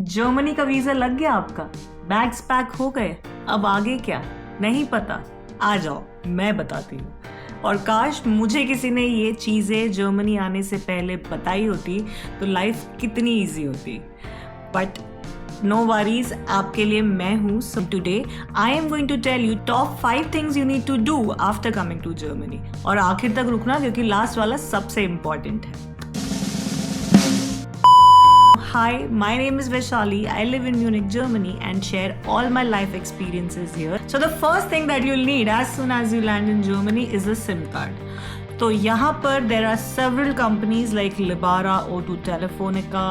Germany का visa लग गया आपका, बैग्स पैक हो गए, अब आगे क्या नहीं पता? आ जाओ, मैं बताती हूँ। और काश मुझे किसी ने ये चीज़ें जर्मनी आने से पहले बताई होती तो लाइफ कितनी इजी होती। बट नो वरीज, आपके लिए मैं हूँ। So today I am going to tell you top 5 things you need to do after coming to Germany. और आखिर तक रुकना क्योंकि लास्ट वाला सबसे इम्पॉर्टेंट है। Hi, my name is Vaishali. I live in Munich, Germany and share all my life experiences here. So the first thing that you'll need as soon as you land in Germany is a SIM card. तो यहाँ पर there are several companies like Lebara, O2 Telefonica,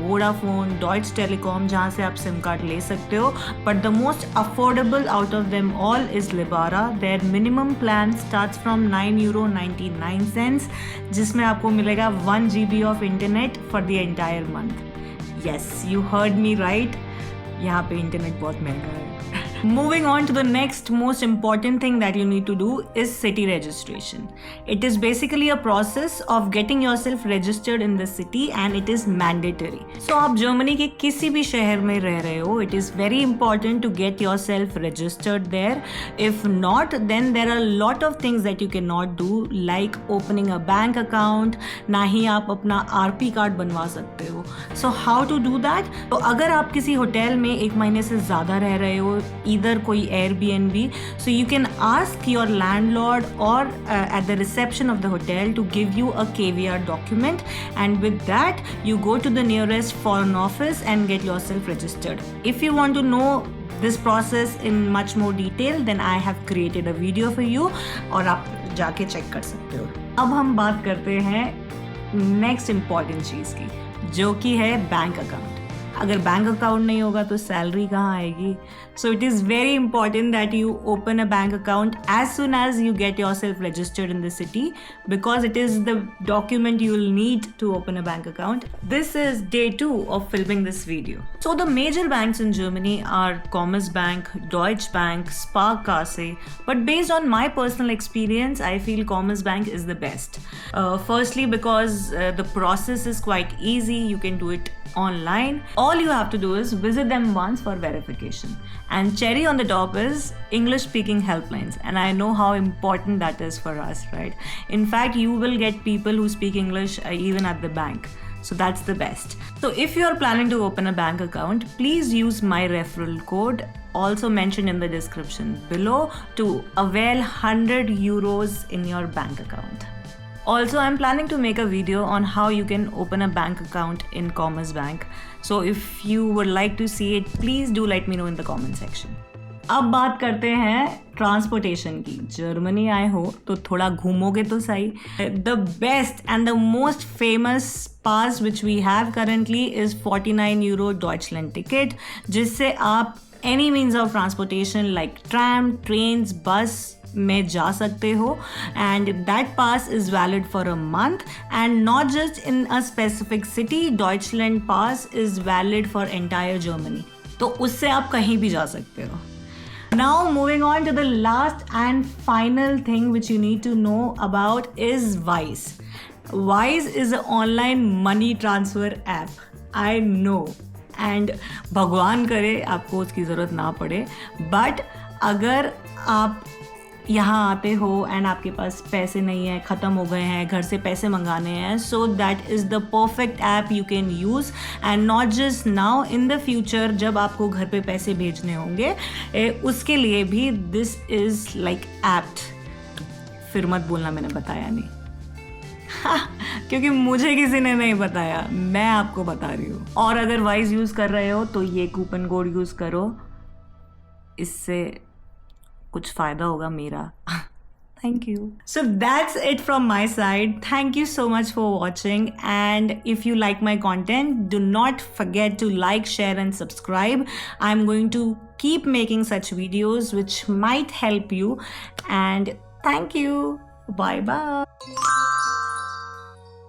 Vodafone, Deutsche Telekom जहाँ से आप SIM card ले सकते हो. But the most affordable out of them all is Lebara. Their minimum plan starts from €9.99 जिसमें आपको मिलेगा 1 GB of internet for the entire month. Yes, you heard me right. यहाँ पे इंटरनेट बहुत महंगा है. Moving on to the next most important thing that you need to do is city registration. It is basically a process of getting yourself registered in the city and it is mandatory. So आप Germany के किसी भी शहर में रह रहे हो, it is very important to get yourself registered there. If not, then there are a lot of things that you cannot do, like opening a bank account. ना ही आप अपना RP कार्ड बनवा सकते हो. So how to do that? तो अगर आप किसी होटल में 1 महीने से ज़्यादा रह रहे हो, either कोई Airbnb, so you can ask your landlord or at the reception of the hotel to give you a KVR document, and with that you go to the nearest foreign office and get yourself registered. If you want to know this process in much more detail, then I have created a video for you और आप जाके check कर सकते हो. अब हम बात करते हैं नेक्स्ट इम्पॉर्टेंट चीज़ की, जो कि है बैंक अकाउंट. अगर बैंक अकाउंट नहीं होगा तो सैलरी कहाँ आएगी? So it is very important that you open a bank account as soon as you get yourself registered in the city, because it is the document you will need to open a bank account. This is day 2 of filming this video. So the major banks in Germany are Commerzbank, Deutsche Bank, Sparkasse, but based on my personal experience, I feel Commerzbank is the best. Firstly, because the process is quite easy, you can do it online. All you have to do is visit them once for verification. And cherry on the top is English speaking helplines, and I know how important that is for us, right? In fact, you will get people who speak English even at the bank. So that's the best. So if you are planning to open a bank account, please use my referral code, also mentioned in the description below, to avail €100 in your bank account. Also, I'm planning to make a video on how you can open a bank account in Commerzbank. So if you would like to see it, please do let me know in the comment section. अब बात करते हैं transportation की. Germany आए हो तो थोड़ा घूमोगे तो सही. The best and the most famous pass which we have currently is €49 Deutschland ticket, जिससे आप any means of transportation like tram, trains, bus में जा सकते हो. And that pass is valid for a month and not just in a specific city. Deutschland pass is valid for entire Germany, तो उससे आप कहीं भी जा सकते हो. Now moving on to the last and final thing which you need to know about is Wise. Wise is an online money transfer app. I know. And भगवान करे आपको उसकी ज़रूरत ना पड़े, बट अगर आप यहाँ आते हो एंड आपके पास पैसे नहीं है, ख़त्म हो गए हैं, घर से पैसे मंगाने हैं, so that is the perfect app you can use. And not just now, in the future जब आपको घर पे पैसे भेजने होंगे, उसके लिए भी दिस इज़ लाइक एप्ट. फिर मत बोलना मैंने बताया नहीं. क्योंकि मुझे किसी ने नहीं बताया, मैं आपको बता रही हूँ. और अगर वाइज यूज़ कर रहे हो तो ये कूपन कोड यूज़ करो, इससे कुछ फ़ायदा होगा मेरा. Thank you. So that's it from my side. Thank you so much for watching. And if you like my content, do not forget to like, share and subscribe. I'm going to keep making such videos which might help you. And thank you. Bye bye.